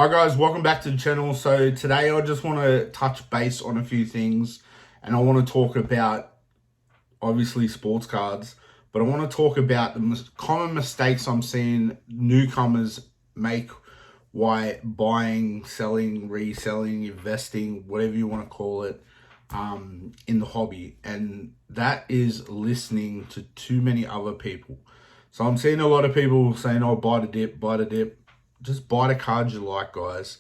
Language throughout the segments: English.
Hi guys, welcome back to the channel. So today I just want to touch base on a few things, and I want to talk about obviously sports cards, but I want to talk about the most common mistakes I'm seeing newcomers make while buying, selling, reselling, investing, whatever you want to call it, in the hobby, and that is listening to too many other people. So I'm seeing a lot of people saying, "Oh, buy the dip, buy the dip." Just buy the cards you like, guys.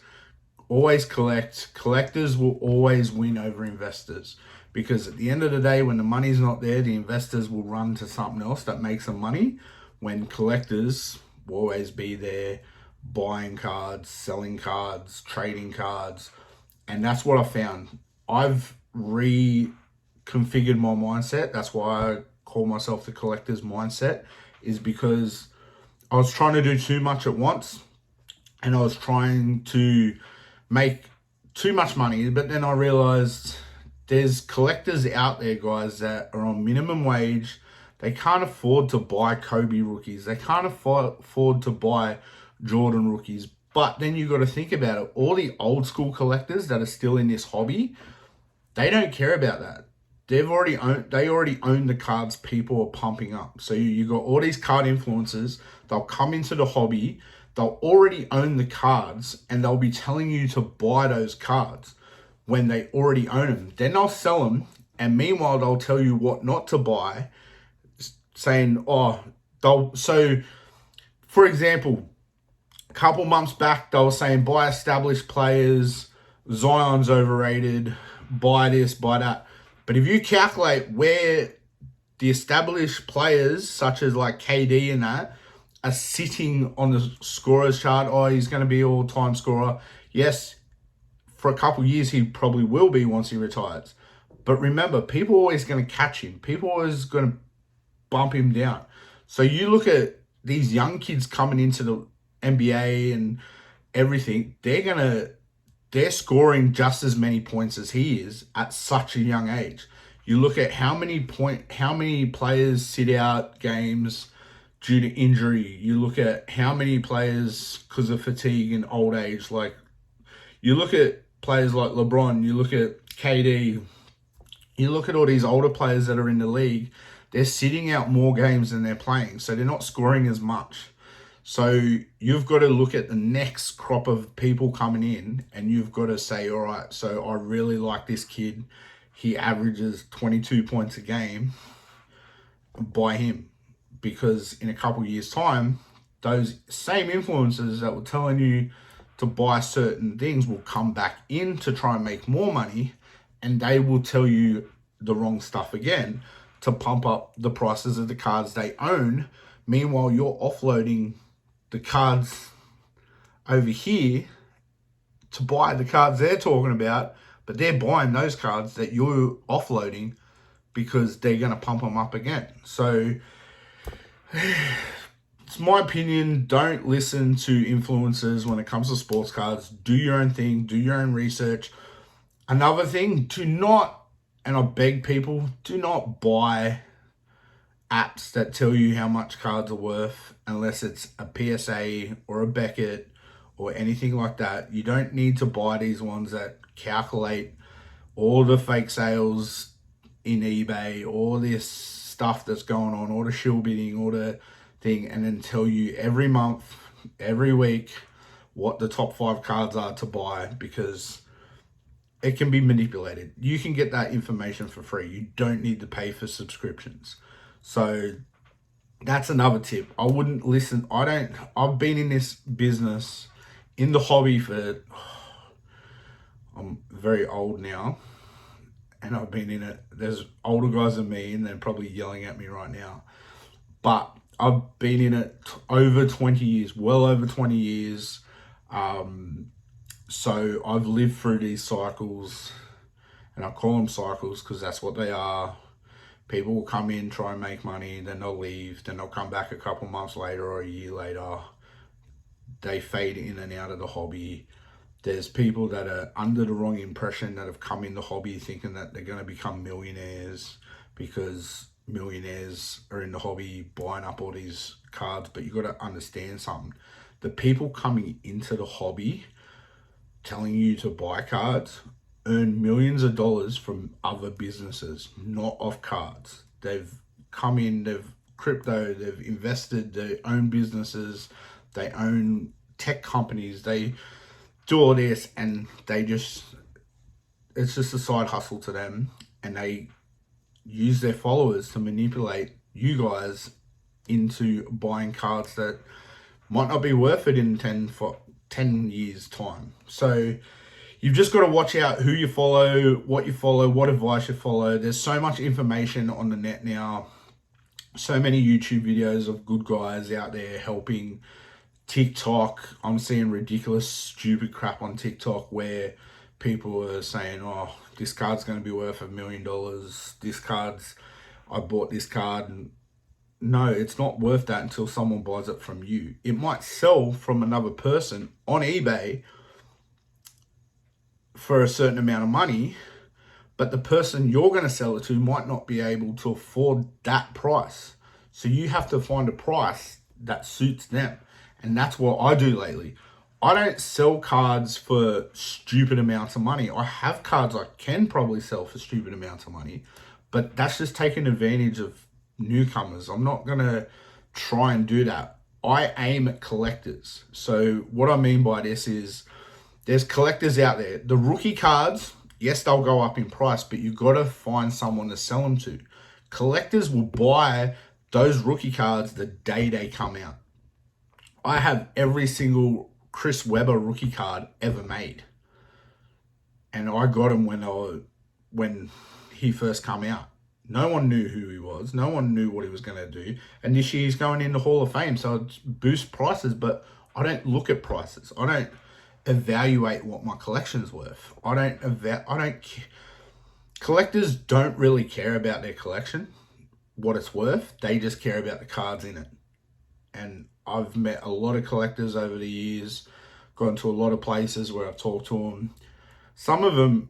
Always collect. Collectors will always win over investors, because at the end of the day, when the money's not there, the investors will run to something else that makes them money, when collectors will always be there buying cards, selling cards, trading cards. And that's what I found. I've reconfigured my mindset. That's why I call myself the collector's mindset, is because I was trying to do too much at once, and I was trying to make too much money. But then I realized there's collectors out there, guys, that are on minimum wage. They can't afford to buy Kobe rookies. They can't afford to buy Jordan rookies. But then you got to think about it. All the old school collectors that are still in this hobby, they don't care about that. They already own the cards people are pumping up. So you got all these card influencers. They'll come into the hobby. They'll already own the cards, and they'll be telling you to buy those cards when they already own them. Then they'll sell them, and meanwhile they'll tell you what not to buy, saying, so for example, a couple months back they were saying buy established players, Zion's overrated, buy this, buy that. But if you calculate where the established players such as like KD and that are sitting on the scorers chart, oh, he's going to be all-time scorer. Yes, for a couple of years he probably will be once he retires. But remember, people are always going to catch him. People are always going to bump him down. So you look at these young kids coming into the NBA and everything, they're scoring just as many points as he is at such a young age. You look at how many players sit out games due to injury. You look at how many players because of fatigue and old age. Like, you look at players like LeBron, you look at KD, you look at all these older players that are in the league, they're sitting out more games than they're playing, so they're not scoring as much. So you've got to look at the next crop of people coming in, and you've got to say, all right, so I really like this kid. He averages 22 points a game. Buy him. Because in a couple of years' time, those same influencers that were telling you to buy certain things will come back in to try and make more money, and they will tell you the wrong stuff again to pump up the prices of the cards they own. Meanwhile, you're offloading the cards over here to buy the cards they're talking about, but they're buying those cards that you're offloading because they're going to pump them up again. So it's my opinion, don't listen to influencers when it comes to sports cards. Do your own thing, do your own research. Another thing, and I beg people, do not buy apps that tell you how much cards are worth unless it's a PSA or a Beckett or anything like that. You don't need to buy these ones that calculate all the fake sales in eBay, all this stuff that's going on, all the shill bidding, all the thing, and then tell you every month, every week, what the top 5 cards are to buy, because it can be manipulated. You can get that information for free. You don't need to pay for subscriptions. So that's another tip. I wouldn't listen. I've been in this business, in the hobby for, I'm very old now, and I've been in it. There's older guys than me, and they're probably yelling at me right now. But I've been in it over 20 years, well over 20 years. So I've lived through these cycles, and I call them cycles because that's what they are. People will come in, try and make money, then they'll leave, then they'll come back a couple months later or a year later. They fade in and out of the hobby. There's people that are under the wrong impression that have come in the hobby thinking that they're going to become millionaires because millionaires are in the hobby buying up all these cards. But you got to understand something. The people coming into the hobby telling you to buy cards earn millions of dollars from other businesses, not off cards. They've come in, they've crypto, they've invested, they own businesses, they own tech companies, they do all this, and it's just a side hustle to them, and they use their followers to manipulate you guys into buying cards that might not be worth it in 10 years time. So you've just got to watch out who you follow, what advice you follow. There's so much information on the net now, so many YouTube videos of good guys out there helping. TikTok, I'm seeing ridiculous, stupid crap on TikTok where people are saying, oh, this card's going to be worth $1 million. I bought this card. And no, it's not worth that until someone buys it from you. It might sell from another person on eBay for a certain amount of money, but the person you're going to sell it to might not be able to afford that price. So you have to find a price that suits them. And that's what I do lately. I don't sell cards for stupid amounts of money. I have cards I can probably sell for stupid amounts of money, but that's just taking advantage of newcomers. I'm not going to try and do that. I aim at collectors. So what I mean by this is there's collectors out there. The rookie cards, yes, they'll go up in price, but you've got to find someone to sell them to. Collectors will buy those rookie cards the day they come out. I have every single Chris Webber rookie card ever made. And I got him when he first came out. No one knew who he was. No one knew what he was going to do. And this year he's going in the Hall of Fame. So it boosts prices, but I don't look at prices. I don't evaluate what my collection's worth. Collectors don't really care about their collection, what it's worth. They just care about the cards in it. And I've met a lot of collectors over the years, gone to a lot of places where I've talked to them. Some of them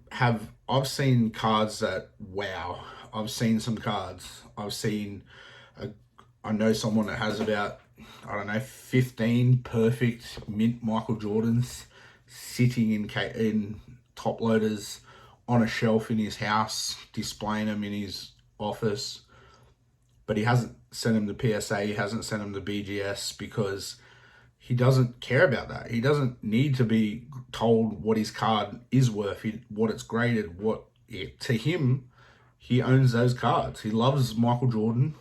I've seen cards that, wow, I've seen some cards. I know someone that has about, 15 perfect mint Michael Jordans sitting in top loaders on a shelf in his house, displaying them in his office. But he hasn't sent him to PSA, he hasn't sent him to BGS because he doesn't care about that. He doesn't need to be told what his card is worth, what it's graded, to him, he owns those cards. He loves Michael Jordan.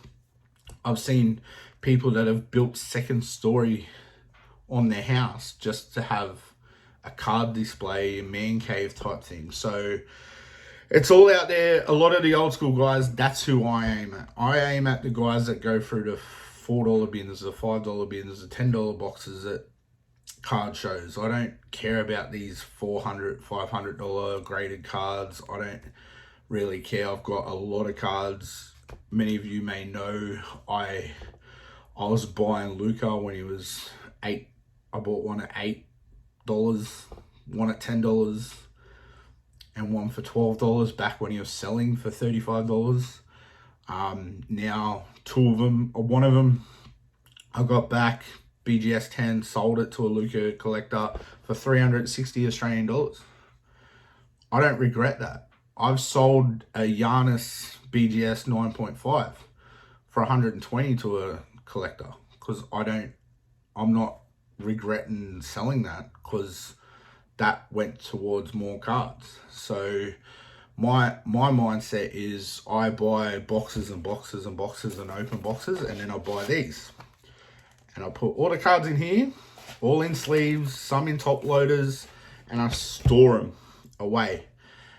I've seen people that have built second story on their house just to have a card display, a man cave type thing. So it's all out there. A lot of the old school guys, that's who I aim at. I aim at the guys that go through the $4 bins, the $5 bins, the $10 boxes at card shows. I don't care about these $400, $500 graded cards. I don't really care. I've got a lot of cards. Many of you may know I was buying Luca when he was $8. I bought one at $8, one at $10, and one for $12 back when he was selling for $35. Now one of them I got back, BGS 10, sold it to a Luca collector for 360 Australian dollars. I don't regret that. I've sold a Giannis BGS 9.5 for 120 to a collector because I'm not regretting selling that because that went towards more cards. So my mindset is I buy boxes and boxes and boxes and open boxes, and then I buy these. And I put all the cards in here, all in sleeves, some in top loaders, and I store them away.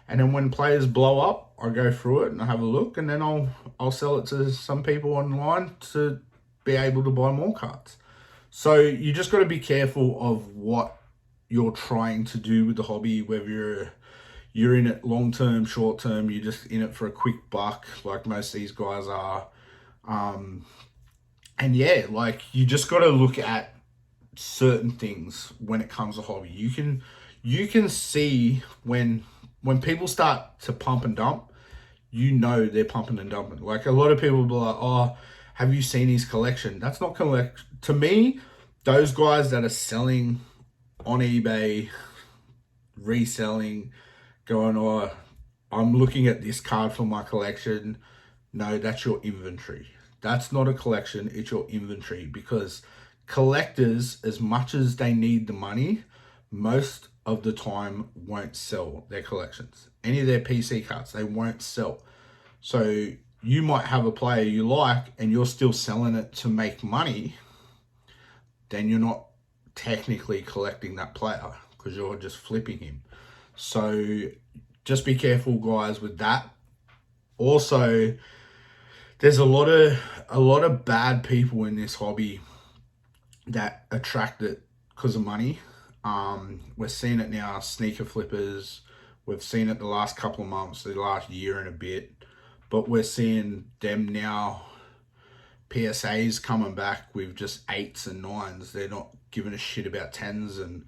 And then when players blow up, I go through it and I have a look, and then I'll sell it to some people online to be able to buy more cards. So you just got to be careful of what you're trying to do with the hobby, whether you're in it long term, short term, you're just in it for a quick buck, like most of these guys are. And yeah, like you just got to look at certain things when it comes to hobby. You can see when people start to pump and dump, they're pumping and dumping. Like a lot of people will be like, oh, have you seen his collection? That's not to me, those guys that are selling on eBay reselling, going, oh, I'm looking at this card for my collection. No, that's your inventory. That's not a collection, it's your inventory. Because collectors, as much as they need the money, most of the time won't sell their collections. Any of their PC cards, they won't sell. So you might have a player you like and you're still selling it to make money, then you're not technically collecting that player because you're just flipping him. So just be careful, guys, with that. Also, there's a lot of bad people in this hobby that attract it because of money. We're seeing it now, sneaker flippers. We've seen it the last couple of months, the last year and a bit. But we're seeing them now, PSAs coming back with just 8s and 9s. They're not giving a shit about 10s. And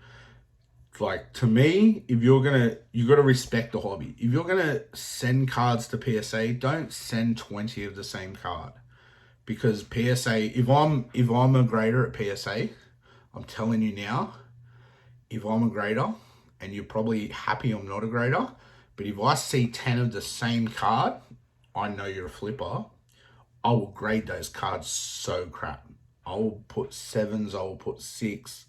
like, to me, if you got to respect the hobby. If you're gonna send cards to PSA, don't send 20 of the same card. Because PSA, if I'm a grader at PSA, I'm telling you now, if I'm a grader, and you're probably happy I'm not a grader, but if I see 10 of the same card, I know you're a flipper. I will grade those cards so crap. I will put 7s, I will put 6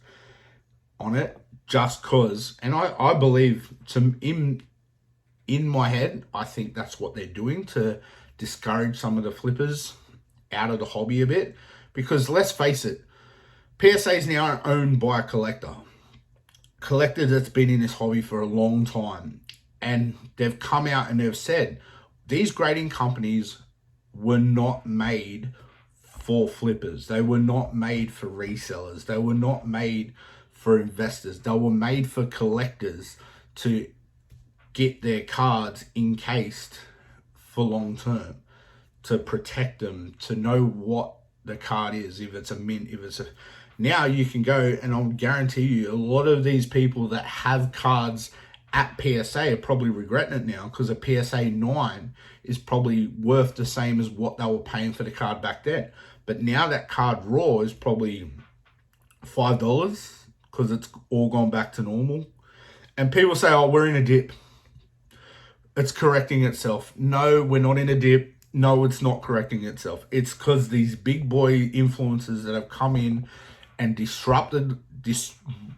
on it just cause, and I believe in my head, I think that's what they're doing to discourage some of the flippers out of the hobby a bit. Because let's face it, PSA is now owned by a collector that's been in this hobby for a long time, and they've come out and they've said these grading companies were not made for flippers. They were not made for resellers. They were not made for investors. They were made for collectors to get their cards encased for long term, to protect them, to know what the card is, if it's a mint, if it's a... Now you can go, and I'll guarantee you, a lot of these people that have cards at PSA are probably regretting it now, because a PSA 9 is probably worth the same as what they were paying for the card back then. But now that card raw is probably $5 because it's all gone back to normal. And people say, oh, we're in a dip. It's correcting itself. No, we're not in a dip. No, it's not correcting itself. It's because these big boy influencers that have come in and disrupted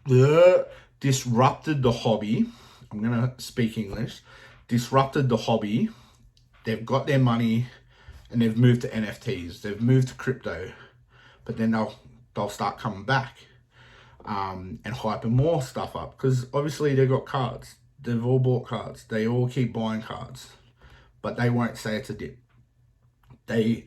the hobby. I'm going to speak English. Disrupted the hobby. They've got their money and they've moved to NFTs. They've moved to crypto. But then they'll start coming back and hyping more stuff up. Because obviously they've got cards. They've all bought cards. They all keep buying cards. But they won't say it's a dip. The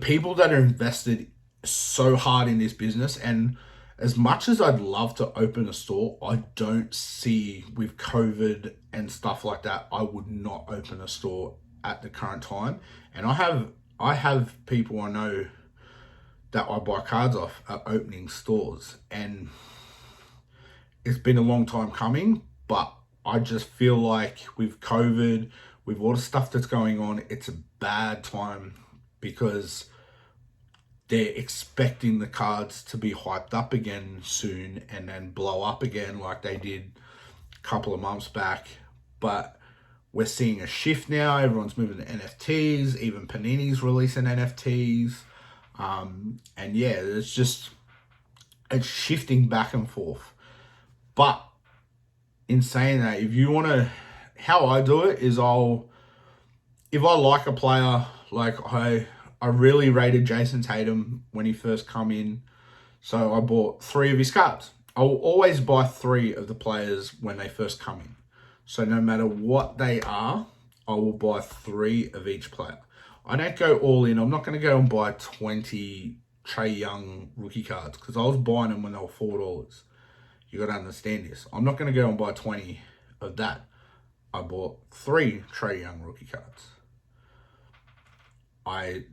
people that are invested so hard in this business, and as much as I'd love to open a store, I don't see, with COVID and stuff like that, I would not open a store at the current time. And I have people I know that I buy cards off are opening stores, and it's been a long time coming, but I just feel like with COVID, with all the stuff that's going on, it's a bad time because they're expecting the cards to be hyped up again soon and then blow up again like they did a couple of months back. But we're seeing a shift now. Everyone's moving to NFTs. Even Panini's releasing NFTs. And yeah, it's shifting back and forth. But in saying that, if you want to, how I do it is if I like a player, like I really rated Jason Tatum when he first come in. So I bought 3 of his cards. I will always buy 3 of the players when they first come in. So no matter what they are, I will buy 3 of each player. I don't go all in. I'm not going to go and buy 20 Trae Young rookie cards because I was buying them when they were $4. You got to understand this. I'm not going to go and buy 20 of that. I bought 3 Trae Young rookie cards. I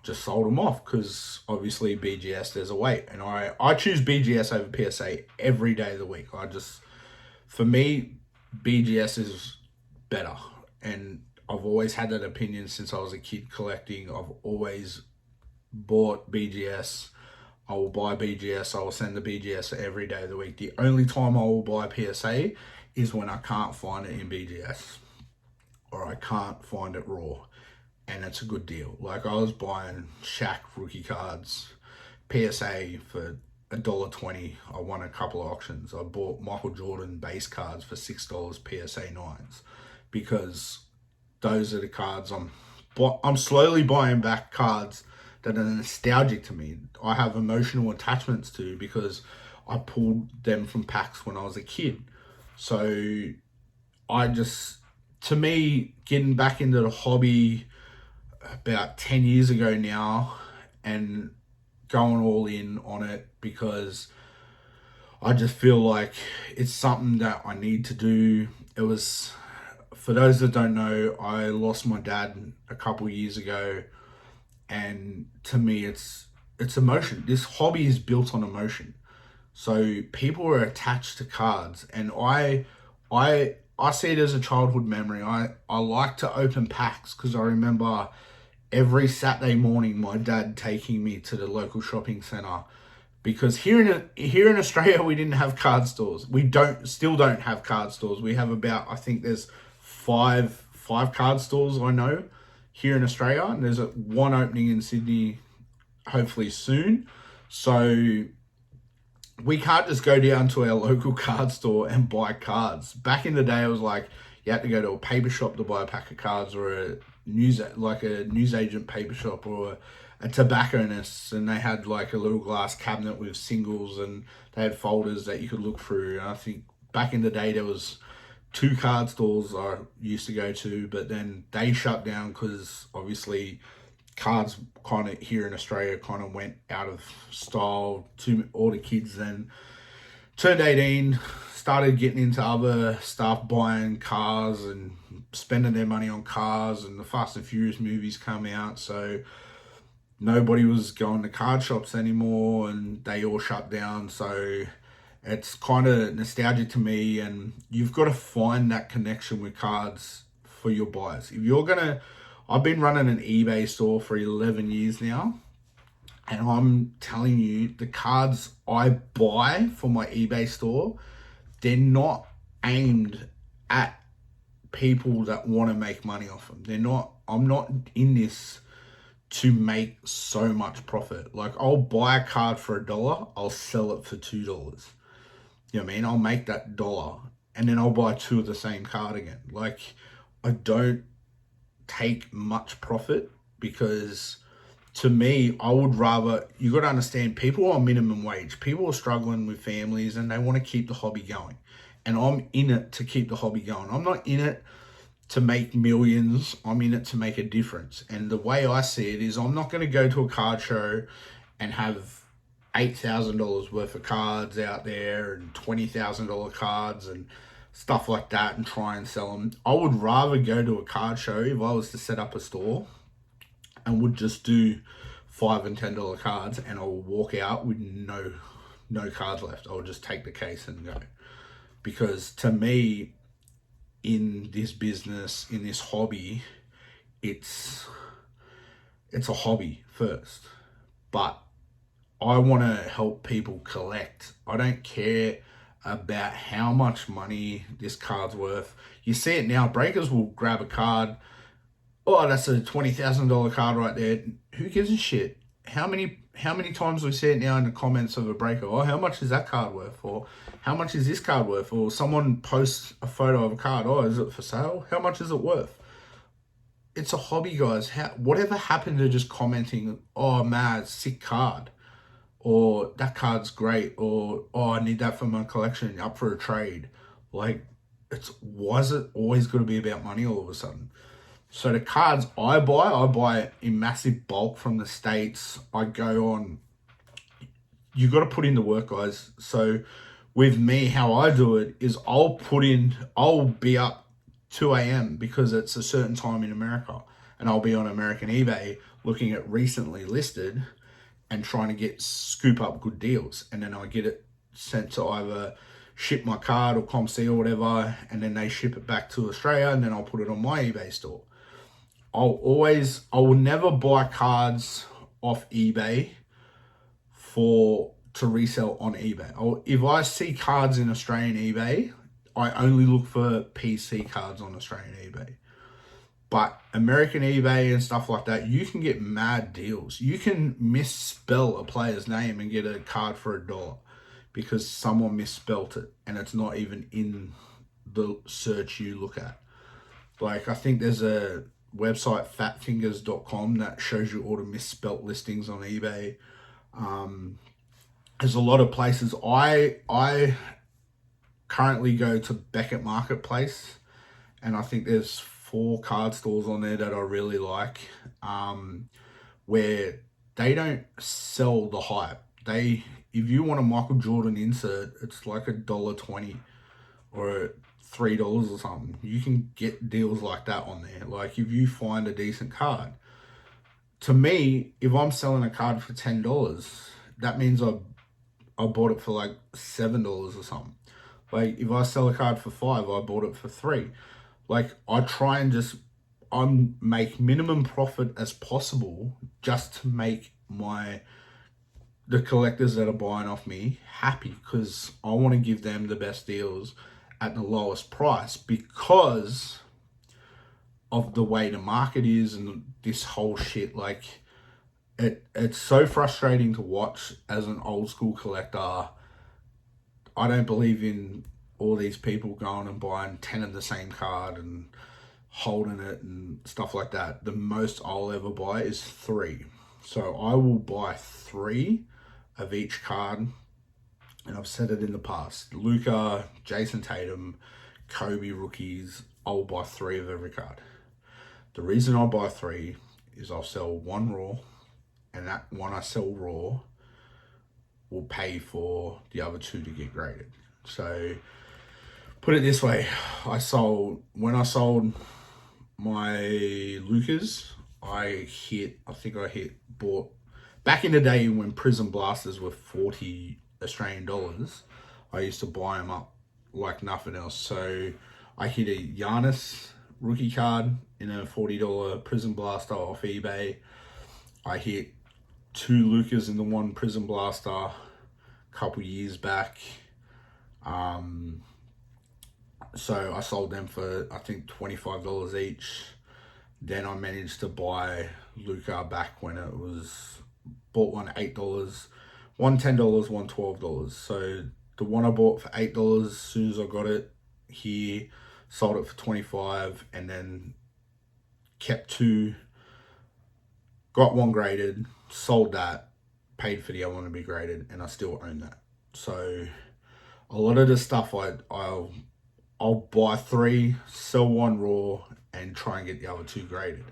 just sold them off because obviously BGS, there's a wait. And I choose BGS over PSA every day of the week. For me, BGS is better. And I've always had that opinion since I was a kid collecting. I've always bought BGS. I will buy BGS. I will send the BGS every day of the week. The only time I will buy PSA is when I can't find it in BGS or I can't find it raw, and it's a good deal. Like I was buying Shaq rookie cards, PSA for $1.20. I won a couple of auctions. I bought Michael Jordan base cards for $6 PSA 9s because those are the cards I'm slowly buying back cards that are nostalgic to me. I have emotional attachments to because I pulled them from packs when I was a kid. So to me, getting back into the hobby about 10 years ago now and going all in on it because I just feel like it's something that I need to do. It was, for those that don't know, I lost my dad a couple years ago, and to me it's emotion. This hobby is built on emotion. So people are attached to cards, and I see it as a childhood memory. I like to open packs because I remember every Saturday morning my dad taking me to the local shopping centre, because here in Australia we didn't have card stores. We still don't have card stores. We have about, I think there's five card stores I know here in Australia, and there's one opening in Sydney hopefully soon. So we can't just go down to our local card store and buy cards. Back in the day, it was like you had to go to a paper shop to buy a pack of cards, or a newsagent paper shop, or a tobacconist, and they had like a little glass cabinet with singles, and they had folders that you could look through. And I think back in the day there was 2 card stores I used to go to, but then they shut down because obviously cards kind of here in Australia kind of went out of style. All the kids then turned 18, started getting into other stuff, buying cars and spending their money on cars, and the Fast and Furious movies come out, so nobody was going to card shops anymore and they all shut down. So it's kind of nostalgic to me, and you've got to find that connection with cards for your buyers. I've been running an eBay store for 11 years now, and I'm telling you, the cards I buy for my eBay store, they're not aimed at people that want to make money off them. I'm not in this to make so much profit. Like, I'll buy a card for $1, I'll sell it for $2. You know what I mean? I'll make that dollar, and then I'll buy 2 of the same card again. Like, I don't take much profit, because to me, I would rather, you got to understand, people are minimum wage. People are struggling with families and they want to keep the hobby going. And I'm in it to keep the hobby going. I'm not in it to make millions. I'm in it to make a difference. And the way I see it is, I'm not going to go to a card show and have $8,000 worth of cards out there and $20,000 cards and stuff like that and try and sell them. I would rather go to a card show, if I was to set up a store, and would just do $5 and $10 cards, and I will walk out with no cards left. I'll just take the case and go. Because to me, in this business, in this hobby, it's a hobby first. But I want to help people collect. I don't care about how much money this card's worth. You see it now, breakers will grab a card. Oh, that's a $20,000 card right there. Who gives a shit? How many times we see it now in the comments of a breaker? Oh, how much is that card worth? Or how much is this card worth? Or someone posts a photo of a card. Oh, is it for sale? How much is it worth? It's a hobby, guys. Whatever happened to just commenting, oh, man, sick card, or that card's great, or oh, I need that for my collection, up for a trade. Like, was it always going to be about money all of a sudden? So the cards I buy in massive bulk from the States. I go on, you got to put in the work, guys. So with me, how I do it is I'll be up 2 a.m. because it's a certain time in America, and I'll be on American eBay looking at recently listed and trying to scoop up good deals. And then I get it sent to either ship my card or ComC or whatever, and then they ship it back to Australia, and then I'll put it on my eBay store. I will never buy cards off eBay to resell on eBay. If I see cards in Australian eBay, I only look for PC cards on Australian eBay. But American eBay and stuff like that, you can get mad deals. You can misspell a player's name and get a card for $1 because someone misspelt it and it's not even in the search you look at. Like, I think there's a website, fatfingers.com, that shows you all the misspelt listings on eBay. There's a lot of places. I currently go to Beckett Marketplace, and I think there's 4 card stores on there that I really like, where they don't sell the hype. If you want a Michael Jordan insert, it's like $1.20 or $3 or something. You can get deals like that on there. Like, if you find a decent card, to me, if I'm selling a card for $10, that means I bought it for like $7 or something. Like, if I sell a card for $5, I bought it for $3. Like, I try and just make minimum profit as possible just to make the collectors that are buying off me happy, because I want to give them the best deals at the lowest price because of the way the market is and this whole shit. Like, it's so frustrating to watch as an old school collector. I don't believe in all these people going and buying 10 of the same card and holding it and stuff like that. The most I'll ever buy is 3. So I will buy 3 of each card. And I've said it in the past. Luka, Jason Tatum, Kobe rookies, I'll buy 3 of every card. The reason I buy 3 is I'll sell 1 raw, and that one I sell raw will pay for the other 2 to get graded. So put it this way, when I sold my Lukas, bought back in the day when Prism Blasters were 40 Australian dollars, I used to buy them up like nothing else. So I hit a Giannis rookie card in a $40 Prism Blaster off eBay. I hit 2 Lukas in the 1 Prism Blaster a couple years back. So I sold them for, I think, $25 each. Then I managed to buy Luka back when it was, bought one $8, one $10, one $12. So the one I bought for $8, as soon as I got it here, sold it for $25, and then kept 2, got 1 graded, sold that, paid for the other one to be graded, and I still own that. So a lot of the stuff I'll buy 3, sell 1 raw, and try and get the other 2 graded.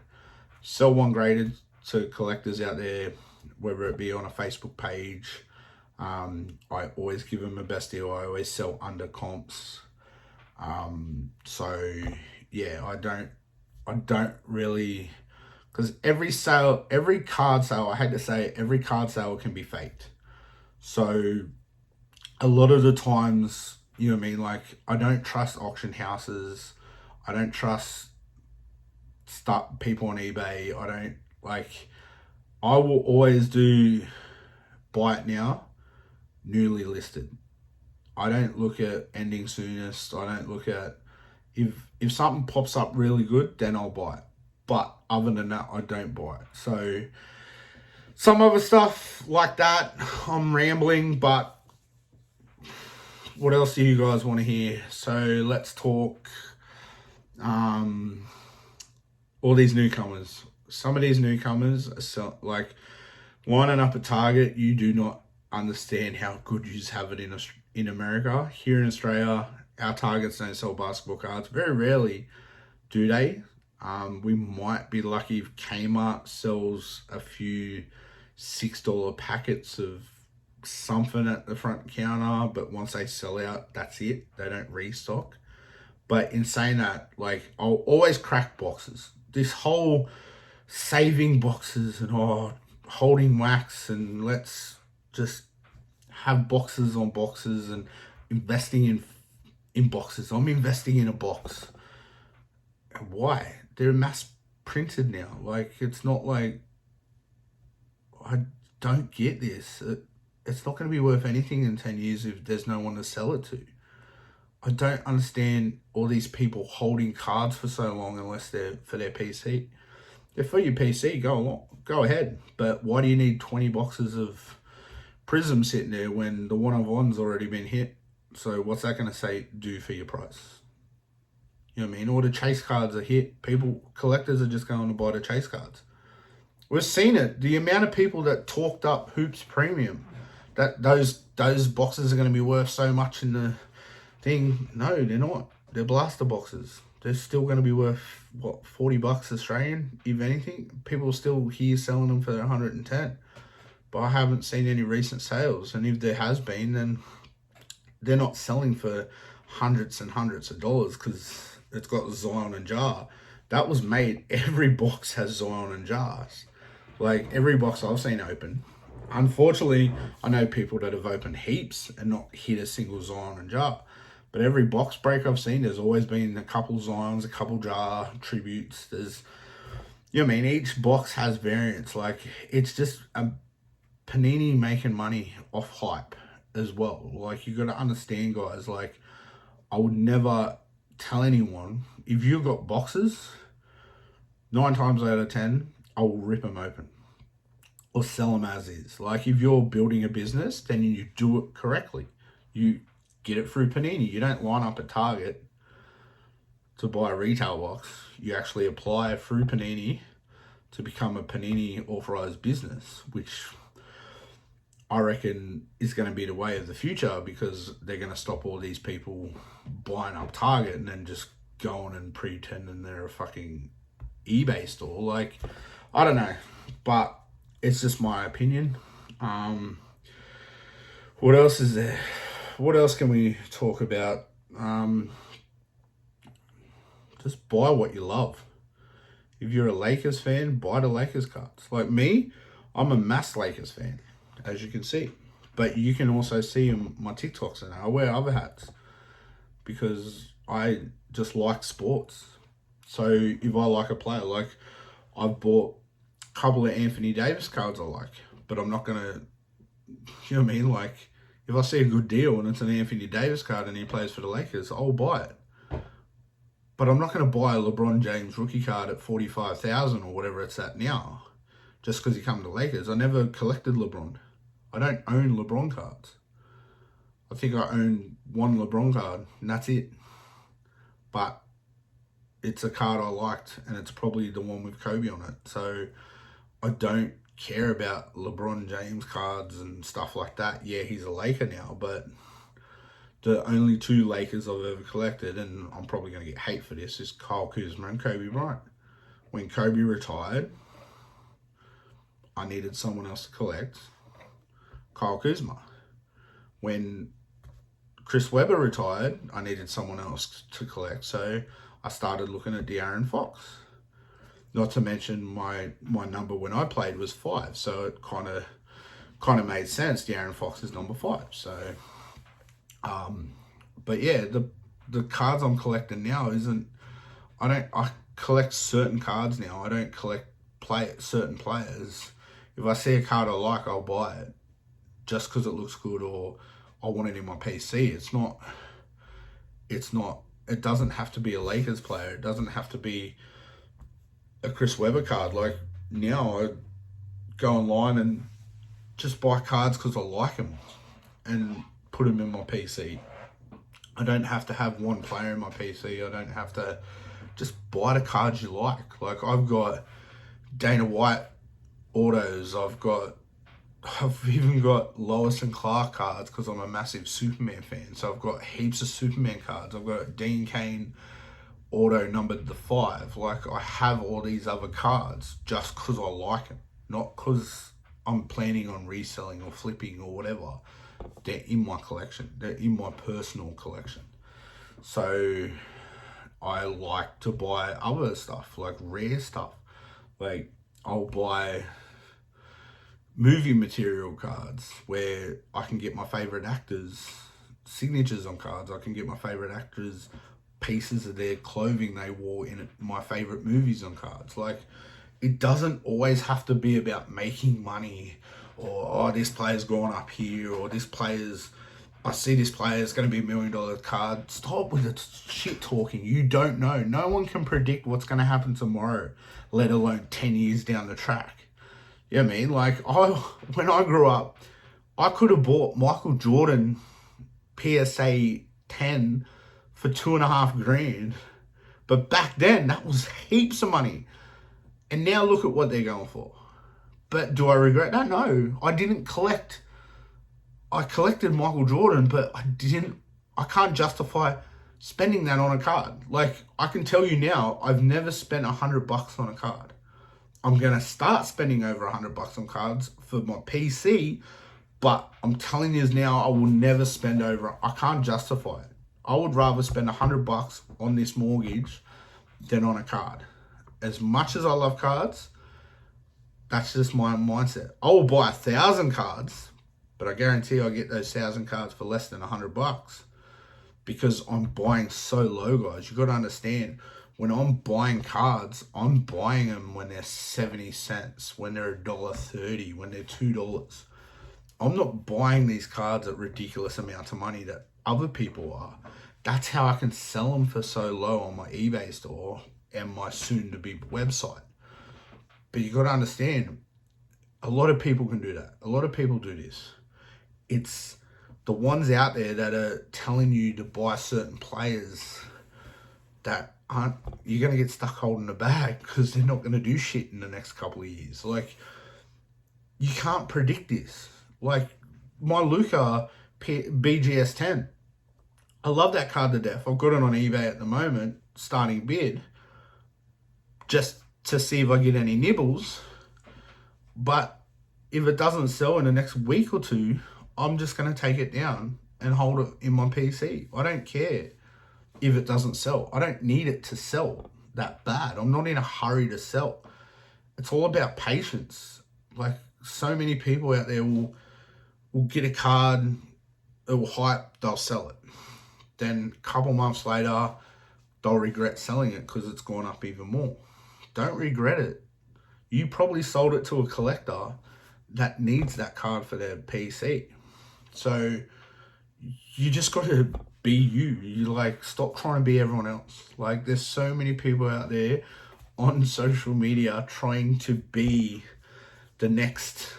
Sell 1 graded to collectors out there, whether it be on a Facebook page. I always give them the best deal. I always sell under comps. So yeah, I don't really, because every card sale, I hate to say it, every card sale can be faked. So a lot of the times, you know what I mean? Like, I don't trust auction houses. I don't trust people on eBay. I will always do buy it now, newly listed. I don't look at ending soonest. I don't look at, if something pops up really good, then I'll buy it. But other than that, I don't buy it. So some other stuff like that, I'm rambling, but what else do you guys want to hear? So let's talk all these newcomers. Some of these newcomers are like, lining up at Target, you do not understand how good you have it in America. Here in Australia, our Targets don't sell basketball cards. Very rarely do they. We might be lucky if Kmart sells a few $6 packets of something at the front counter, but once they sell out, that's it. They don't restock. But in saying that, like, I'll always crack boxes. This whole saving boxes and holding wax, and let's just have boxes on boxes and investing in boxes. I'm investing in a box. Why? They're mass printed now. Like, it's not like, I don't get this. It's not going to be worth anything in 10 years if there's no one to sell it to. I don't understand all these people holding cards for so long unless they're for their PC. If for your PC, go ahead. But why do you need 20 boxes of Prism sitting there when the one of one's already been hit? So what's that going to do for your price? You know what I mean? All the chase cards are hit. Collectors are just going to buy the chase cards. We've seen it. The amount of people that talked up Hoops Premium, that those boxes are going to be worth so much in the thing. No, they're not. They're blaster boxes. They're still going to be worth, what, $40 Australian, if anything. People are still here selling them for 110. But I haven't seen any recent sales. And if there has been, then they're not selling for hundreds and hundreds of dollars because it's got Zion and Jar. That was made, every box has Zion and Jars. Like, every box I've seen open. Unfortunately, I know people that have opened heaps and not hit a single Zion and Jar. But every box break I've seen, there's always been a couple Zions, a couple Jar tributes. There's, you know what I mean? Each box has variants. Like, it's just a Panini making money off hype as well. Like, you got to understand, guys, like, I would never tell anyone, if you've got boxes, 9 times out of 10, I will rip them open or sell them as is. Like, if you're building a business, then you do it correctly. You get it through Panini. You don't line up at Target to buy a retail box. You actually apply through Panini to become a Panini authorized business, which I reckon is going to be the way of the future, because they're going to stop all these people buying up Target and then just going and pretending they're a fucking eBay store. Like, I don't know, but it's just my opinion. What else is there? What else can we talk about? Just buy what you love. If you're a Lakers fan, buy the Lakers cards. Like me, I'm a mass Lakers fan, as you can see. But you can also see in my TikToks and I wear other hats because I just like sports. So if I like a player, like I've bought a couple of Anthony Davis cards I like, but I'm not going to, you know what I mean? Like, if I see a good deal and it's an Anthony Davis card and he plays for the Lakers, I'll buy it. But I'm not going to buy a LeBron James rookie card at $45,000 or whatever it's at now, just because he comes to the Lakers. I never collected LeBron. I don't own LeBron cards. I think I own one LeBron card and that's it. But it's a card I liked and it's probably the one with Kobe on it. So I don't care about LeBron James cards and stuff like that. Yeah, he's a Laker now, but the only 2 Lakers I've ever collected, and I'm probably going to get hate for this, is Kyle Kuzma and Kobe Bryant. When Kobe retired, I needed someone else to collect. Kyle Kuzma. When Chris Webber retired, I needed someone else to collect. So I started looking at De'Aaron Fox. Not to mention my number when I played was 5. So it kind of made sense. De'Aaron Fox is number 5. So, but yeah, the cards I'm collecting now I collect certain cards now. I don't collect certain players. If I see a card I like, I'll buy it just because it looks good or I want it in my PC. It doesn't have to be a Lakers player. It doesn't have to be a Chris Webber card. Like now I go online and just buy cards because I like them and put them in my PC. I don't have to have one player in my PC. I don't have to, just buy the cards you like. Like I've got Dana White autos. I've even got Lois and Clark cards because I'm a massive Superman fan. So I've got heaps of Superman cards. I've got Dean Cain auto numbered the 5. Like I have all these other cards just because I like them, not because I'm planning on reselling or flipping or whatever. They're in my collection. They're in my personal collection. So I like to buy other stuff, like rare stuff. Like I'll buy movie material cards where I can get my favorite actors' signatures on cards. I can get my favorite actors' pieces of their clothing they wore in my favorite movies on cards. Like it doesn't always have to be about making money or, oh, this player's gone up here or this player's I see this player is going to be $1 million card. Stop with the shit talking. You don't know. No one can predict what's going to happen tomorrow, let alone 10 years down the track. You know what I mean? Like, when I grew up, I could have bought Michael Jordan PSA 10 for $2.5 grand. But back then, that was heaps of money. And now look at what they're going for. But do I regret that? No. I didn't collect. I collected Michael Jordan, but I can't justify spending that on a card. Like, I can tell you now, I've never spent $100 on a card. I'm going to start spending over $100 on cards for my PC, but I'm telling you now, I will never spend over. I can't justify it. I would rather spend $100 on this mortgage than on a card. As much as I love cards, that's just my mindset. I will buy 1,000 cards, but I guarantee I'll get those 1,000 cards for less than $100 because I'm buying so low, guys. You got to understand, when I'm buying cards, I'm buying them when they're 70 cents, when they're $1.30, when they're $2. I'm not buying these cards at ridiculous amounts of money that other people are. That's how I can sell them for so low on my eBay store and my soon-to-be website. But you got to understand, a lot of people can do that. A lot of people do this. It's the ones out there that are telling you to buy certain players that aren't, you're going to get stuck holding the bag because they're not going to do shit in the next couple of years. Like, you can't predict this. Like, my Luka BGS 10, I love that card to death. I've got it on eBay at the moment, starting bid, just to see if I get any nibbles. But if it doesn't sell in the next week or two, I'm just going to take it down and hold it in my PC. I don't care if it doesn't sell. I don't need it to sell that bad. I'm not in a hurry to sell. It's all about patience. Like, so many people out there will get a card, it will hype, they'll sell it. Then a couple months later, they'll regret selling it because it's gone up even more. Don't regret it. You probably sold it to a collector that needs that card for their PC. So you just got to be you. You like, stop trying to be everyone else. Like, there's so many people out there on social media trying to be the next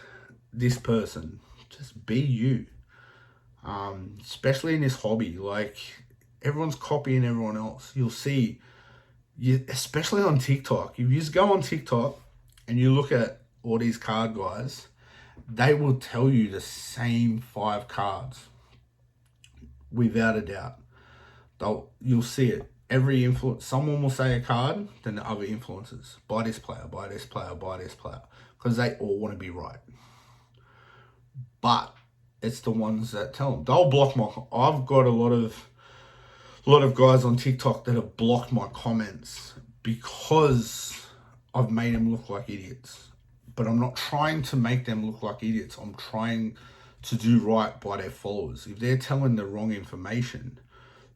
this person. Just be you. Especially in this hobby, like, everyone's copying everyone else. You'll see, especially on TikTok. If you just go on TikTok and you look at all these card guys, they will tell you the same 5 cards, without a doubt. You'll see it. Every influence, someone will say a card, then the other influencers, buy this player, buy this player, buy this player, because they all want to be right. But it's the ones that tell them. They'll block I've got a lot of guys on TikTok that have blocked my comments because I've made them look like idiots. But I'm not trying to make them look like idiots. I'm trying to do right by their followers. If they're telling the wrong information,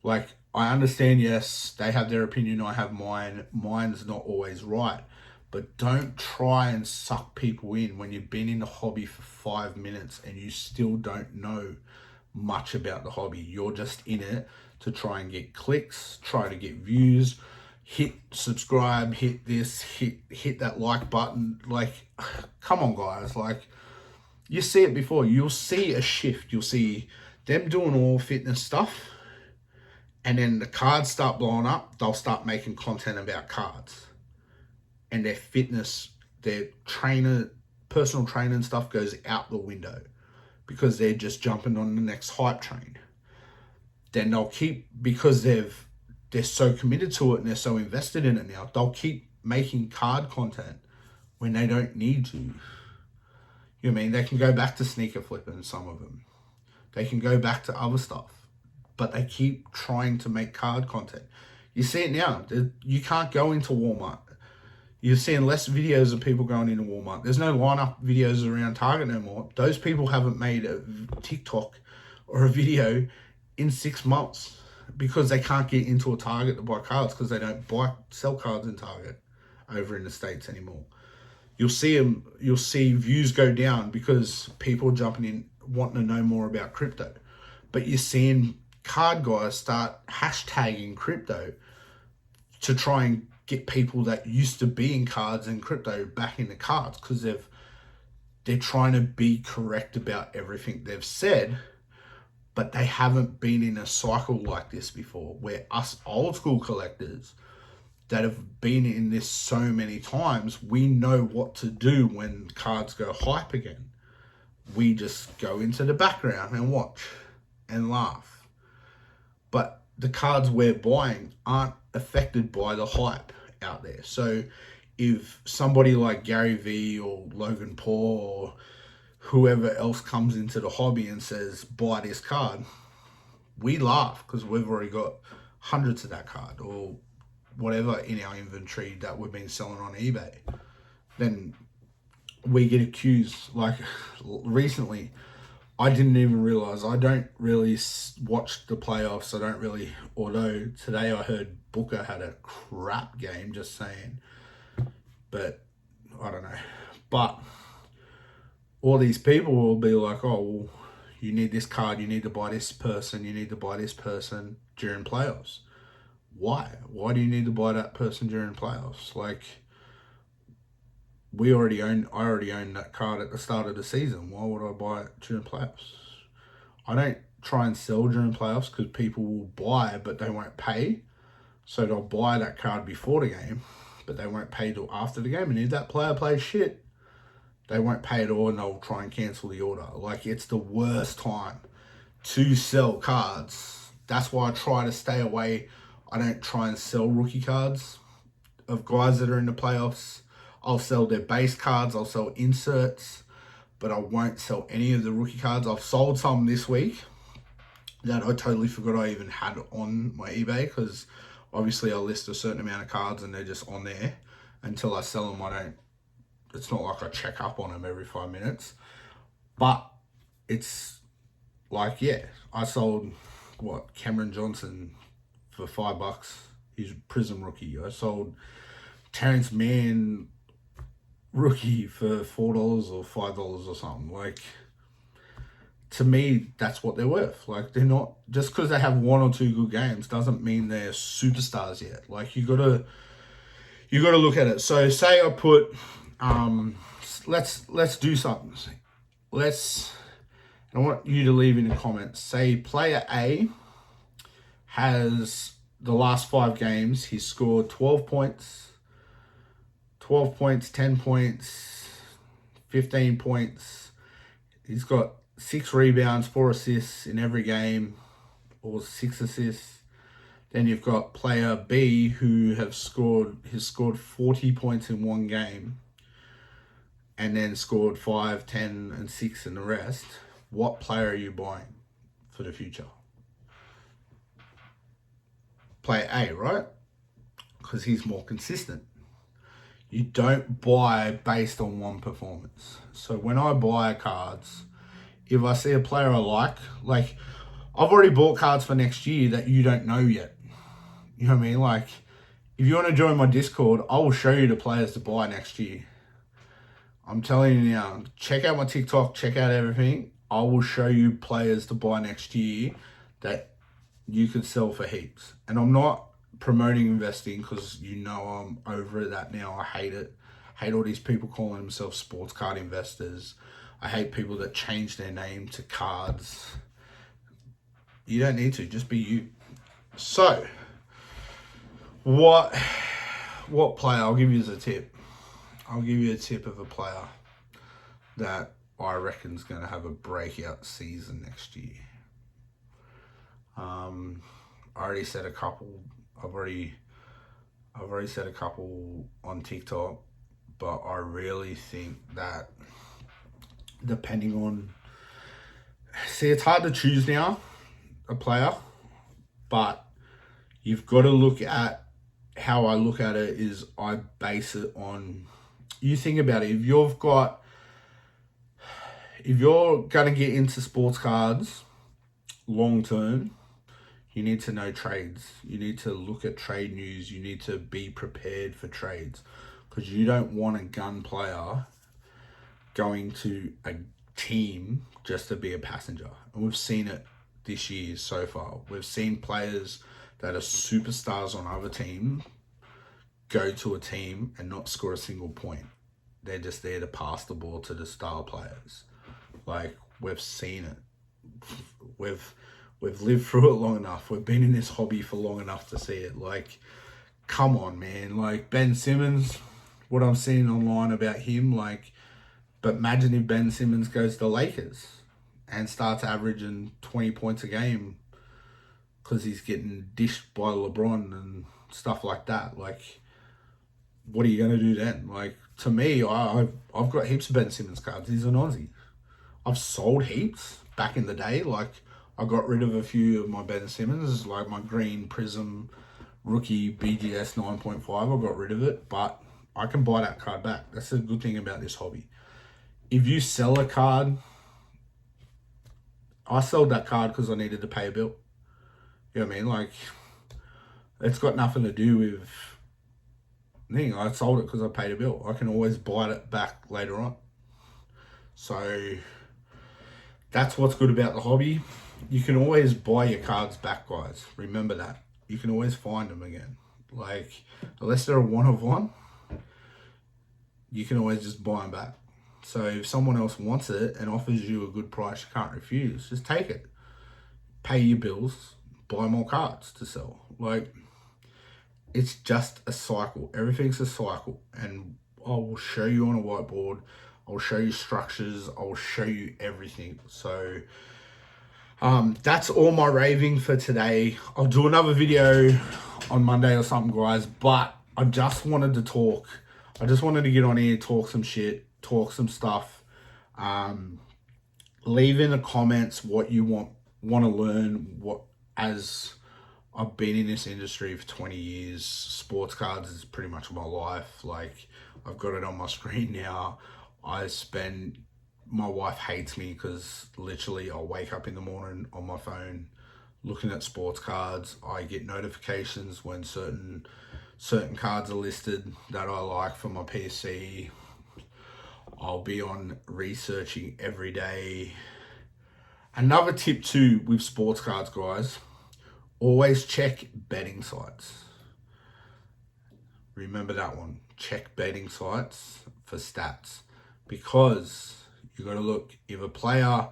like, I understand, yes, they have their opinion, I have mine. Mine's not always right. But don't try and suck people in when you've been in the hobby for 5 minutes and you still don't know much about the hobby. You're just in it to try and get clicks, try to get views, hit subscribe, hit this, hit that like button. Like, come on, guys. Like, you see it before. You'll see a shift. You'll see them doing all fitness stuff, and then the cards start blowing up. They'll start making content about cards. And their fitness, their personal training stuff goes out the window because they're just jumping on the next hype train. Then they'll keep, because they're so committed to it and they're so invested in it now, they'll keep making card content when they don't need to. You know what I mean? They can go back to sneaker flipping, some of them. They can go back to other stuff, but they keep trying to make card content. You see it now. You can't go into Walmart. You're seeing less videos of people going into Walmart. There's no lineup videos around Target no more. Those people haven't made a TikTok or a video in 6 months because they can't get into a Target to buy cards because they don't sell cards in Target over in the States anymore. You'll see views go down because people are jumping in wanting to know more about crypto. But you're seeing card guys start hashtagging crypto to try and get people that used to be in cards and crypto back into cards, because they're trying to be correct about everything they've said, but they haven't been in a cycle like this before, where us old school collectors that have been in this so many times, we know what to do when cards go hype again. We just go into the background and watch and laugh. But the cards we're buying aren't affected by the hype out there. So if somebody like Gary Vee or Logan Paul or whoever else comes into the hobby and says, buy this card, we laugh because we've already got hundreds of that card or whatever in our inventory that we've been selling on eBay. Then we get accused. Like recently, I didn't even realize, I don't really watch the playoffs. I don't really, although today I heard Booker had a crap game, just saying. But I don't know. But all these people will be like, oh, well, you need this card, you need to buy this person, you need to buy this person during playoffs. Why? Why do you need to buy that person during playoffs? Like, I already own that card at the start of the season. Why would I buy it during playoffs? I don't try and sell during playoffs because people will buy but they won't pay. So they'll buy that card before the game, but they won't pay till after the game. And if that player plays shit, they won't pay at all and they'll try and cancel the order. Like, it's the worst time to sell cards. That's why I try to stay away. I don't try and sell rookie cards of guys that are in the playoffs. I'll sell their base cards, I'll sell inserts, but I won't sell any of the rookie cards. I've sold some this week that I totally forgot I even had on my eBay, because obviously I list a certain amount of cards and they're just on there. Until I sell them, it's not like I check up on them every 5 minutes. But it's like, yeah, I sold, Cameron Johnson for $5. He's a Prism rookie. I sold Terrence Mann rookie for $4 or $5 or something. Like, to me, that's what they're worth. Like, they're not, just because they have one or two good games doesn't mean they're superstars yet. Like, you gotta look at it. So say I put, let's do something. I want you to leave in the comments. Say player A has the last 5 games, he's scored 12 points, 10 points, 15 points. He's got 6 rebounds, 4 assists in every game, or 6 assists. Then you've got player B who has scored 40 points in one game and then scored 5, 10, and 6 in the rest. What player are you buying for the future? Player A, right? Because he's more consistent. You don't buy based on one performance. So when I buy cards, if I see a player I like I've already bought cards for next year that you don't know yet. You know what I mean? Like, if you want to join my Discord, I will show you the players to buy next year. I'm telling you now, check out my TikTok, check out everything. I will show you players to buy next year that you could sell for heaps. And I'm not promoting investing because I'm over that now. I hate it. I hate all these people calling themselves sports card investors. I hate people that change their name to cards. You don't need to, just be you. So, what player, I'll give you as a tip. I'll give you a tip of a player that I reckon is going to have a breakout season next year. I already said a couple. I've already said a couple on TikTok, but I really think that depending on, it's hard to choose now a player, but you've got to look at how I look at it is I base it on, you think about it, if you're going to get into sports cards long term, you need to know trades. You need to look at trade news. You need to be prepared for trades, because you don't want a gun player going to a team just to be a passenger. And we've seen it this year so far. We've seen players that are superstars on other teams go to a team and not score a single point. They're just there to pass the ball to the star players. Like, we've seen it. We've lived through it long enough. We've been in this hobby for long enough to see it. Like, come on, man. Like, Ben Simmons, what I'm seeing online about him, like, but imagine if Ben Simmons goes to the Lakers and starts averaging 20 points a game because he's getting dished by LeBron and stuff like that. Like, what are you going to do then? Like, to me, I've got heaps of Ben Simmons cards. He's an Aussie. I've sold heaps back in the day. Like, I got rid of a few of my Ben Simmons, like my green Prism rookie BGS 9.5. I got rid of it, but I can buy that card back. That's the good thing about this hobby. If you sell a card, I sold that card because I needed to pay a bill. You know what I mean? Like, it's got nothing to do with thing. I sold it because I paid a bill. I can always buy it back later on. So that's what's good about the hobby. You can always buy your cards back, guys. Remember that. You can always find them again. Like, unless they're a one of one, you can always just buy them back. So if someone else wants it and offers you a good price you can't refuse, just take it. Pay your bills, buy more cards to sell. Like, it's just a cycle. Everything's a cycle. And I will show you on a whiteboard. I'll show you structures. I'll show you everything. So that's all my raving for today. I'll do another video on Monday or something, guys. But I just wanted to talk. I just wanted to get on here, talk some shit, talk some stuff. Leave in the comments what you want to learn. What, as I've been in this industry for 20 years, sports cards is pretty much my life. Like, I've got it on my screen now. My wife hates me because literally I'll wake up in the morning on my phone looking at sports cards. I get notifications when certain cards are listed that I like for my PC. I'll be on researching every day. Another tip too with sports cards, guys, always check betting sites. Remember that one. Check betting sites for stats, because you got to look, if a player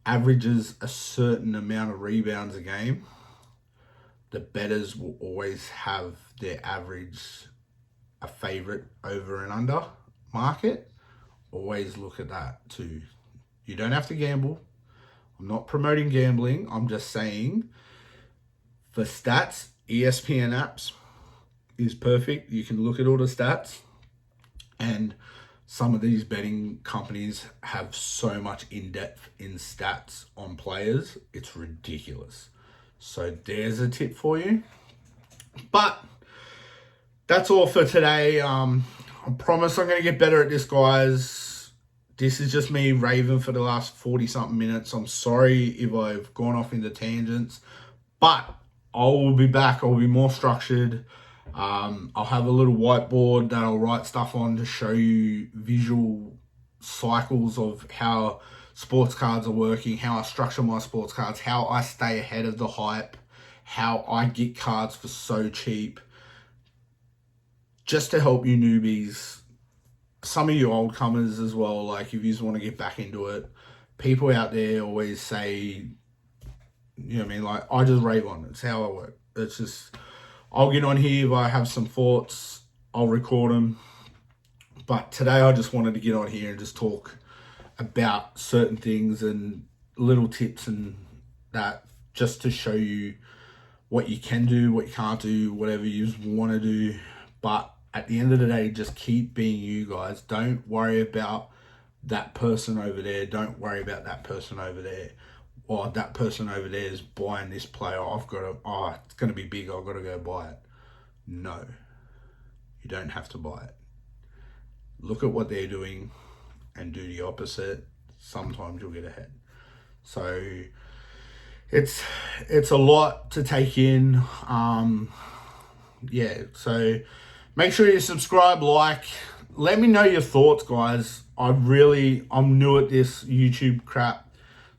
averages a certain amount of rebounds a game, the bettors will always have their average a favorite over and under market. Always look at that too. You don't have to gamble. I'm not promoting gambling. I'm just saying, for stats, ESPN apps is perfect. You can look at all the stats, and some of these betting companies have so much in-depth in stats on players. It's ridiculous. So there's a tip for you. But that's all for today. I promise I'm going to get better at this, guys. This is just me raving for the last 40-something minutes. I'm sorry if I've gone off into tangents, but I will be back. I'll be more structured. I'll have a little whiteboard that I'll write stuff on to show you visual cycles of how sports cards are working, how I structure my sports cards, how I stay ahead of the hype, how I get cards for so cheap, just to help you newbies, some of you old comers as well. Like, if you just want to get back into it, people out there always say, you know what I mean? Like, I just rave on it. It's how I work. It's just, I'll get on here if I have some thoughts, I'll record them. But today I just wanted to get on here and just talk about certain things and little tips and that, just to show you what you can do, what you can't do, whatever you want to do. But at the end of the day, just keep being you, guys. Don't worry about that person over there. Don't worry about that person over there. Or that person over there is buying this player. I've got to, it's going to be big. I've got to go buy it. No, you don't have to buy it. Look at what they're doing and do the opposite. Sometimes you'll get ahead. So it's a lot to take in. Yeah, so make sure you subscribe, like, let me know your thoughts, guys. I'm new at this YouTube crap,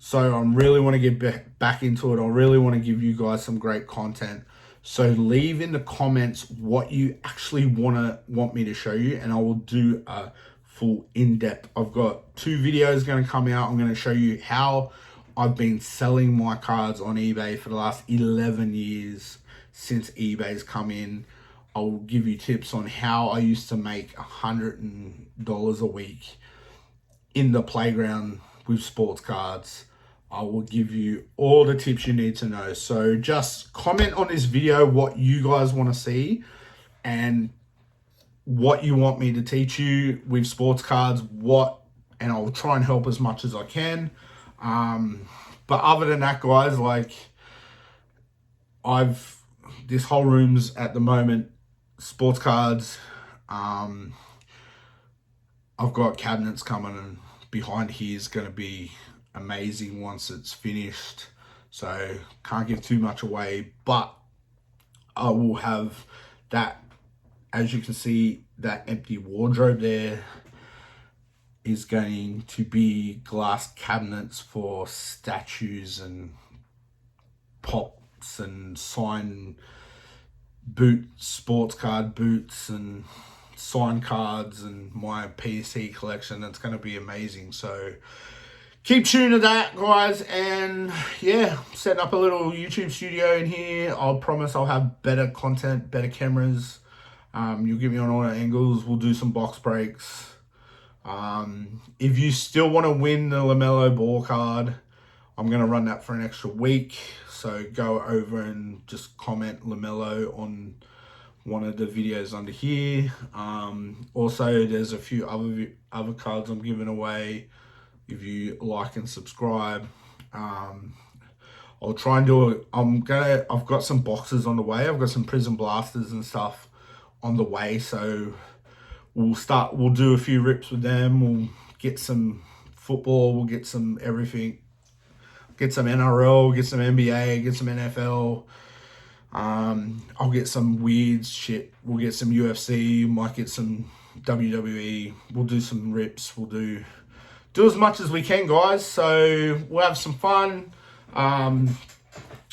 So I really want to get back into it. I really want to give you guys some great content. So leave in the comments what you actually want me to show you, and I will do a full in-depth. I've got 2 videos going to come out. I'm going to show you how I've been selling my cards on eBay for the last 11 years since eBay's come in. I'll give you tips on how I used to make $100 a week in the playground with sports cards. I will give you all the tips you need to know. So just comment on this video what you guys want to see and what you want me to teach you with sports cards, and I'll try and help as much as I can. But other than that, guys, like, this whole room's at the moment sports cards. I've got cabinets coming, and behind here is going to be amazing once it's finished. So can't give too much away, but I will have that. As you can see, that empty wardrobe there is going to be glass cabinets for statues and pops and sign sports card boots and sign cards and my PC collection. That's going to be amazing. So keep tuned to that, guys. And yeah, setting up a little YouTube studio in here. I'll promise I'll have better content, better cameras. You'll get me on all the angles. We'll do some box breaks. If you still want to win the LaMelo ball card, I'm going to run that for an extra week. So go over and just comment LaMelo on one of the videos under here. Also, there's a few other cards I'm giving away. If you like and subscribe, I'll try and do it. I've got some boxes on the way. I've got some Prison Blasters and stuff on the way. So we'll do a few rips with them. We'll get some football. We'll get some everything. Get some NRL, get some NBA, get some NFL. I'll get some weird shit. We'll get some UFC. Might get some WWE. We'll do some rips. We'll do as much as we can, guys. So we'll have some fun.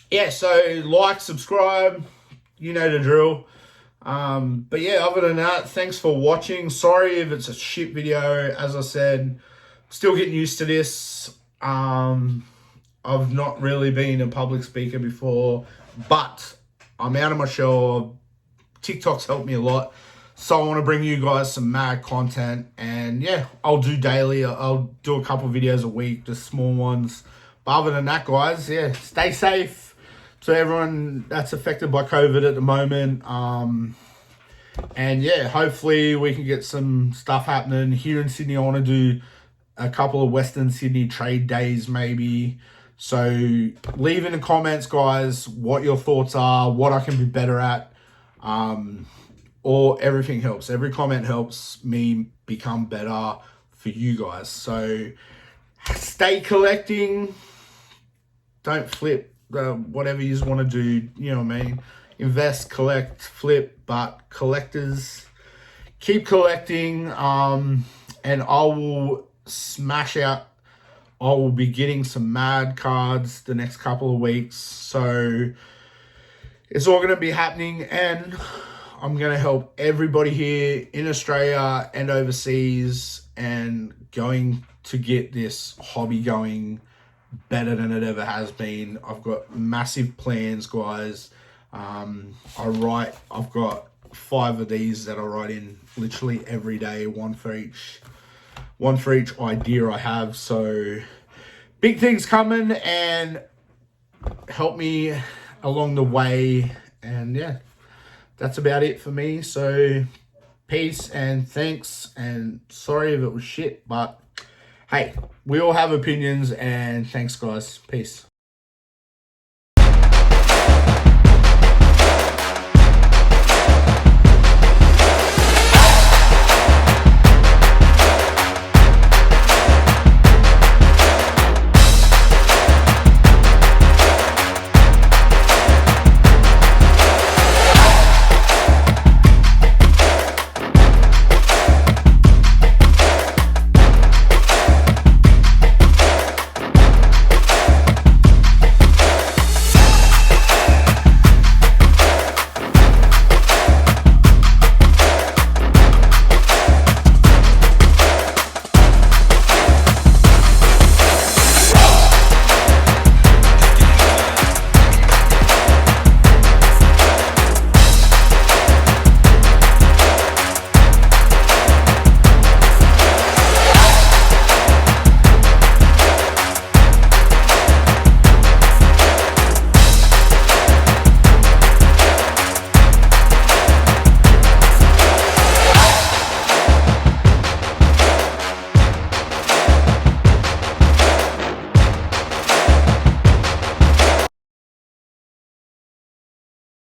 Yeah, so like, subscribe. You know the drill. But yeah, other than that, thanks for watching. Sorry if it's a shit video. As I said, still getting used to this. I've not really been a public speaker before, but I'm out of my shell. TikTok's helped me a lot. So I want to bring you guys some mad content. And yeah, I'll do daily. I'll do a couple videos a week, just small ones. But other than that, guys, yeah, stay safe to everyone that's affected by COVID at the moment. And yeah, hopefully we can get some stuff happening here in Sydney. I want to do a couple of Western Sydney trade days maybe. So leave in the comments, guys, what your thoughts are, what I can be better at. Or everything helps. Every comment helps me become better for you guys. So stay collecting. Don't flip whatever you want to do. You know what I mean? Invest, collect, flip, but collectors, keep collecting. And I will smash out. I will be getting some mad cards the next couple of weeks. So it's all going to be happening, and I'm going to help everybody here in Australia and overseas, and going to get this hobby going better than it ever has been. I've got massive plans, guys. I've got 5 of these that I write in literally every day, one for each idea I have. So big things coming, and help me along the way. And yeah, that's about it for me. So peace and thanks, and sorry if it was shit, but hey, we all have opinions. And thanks, guys. Peace.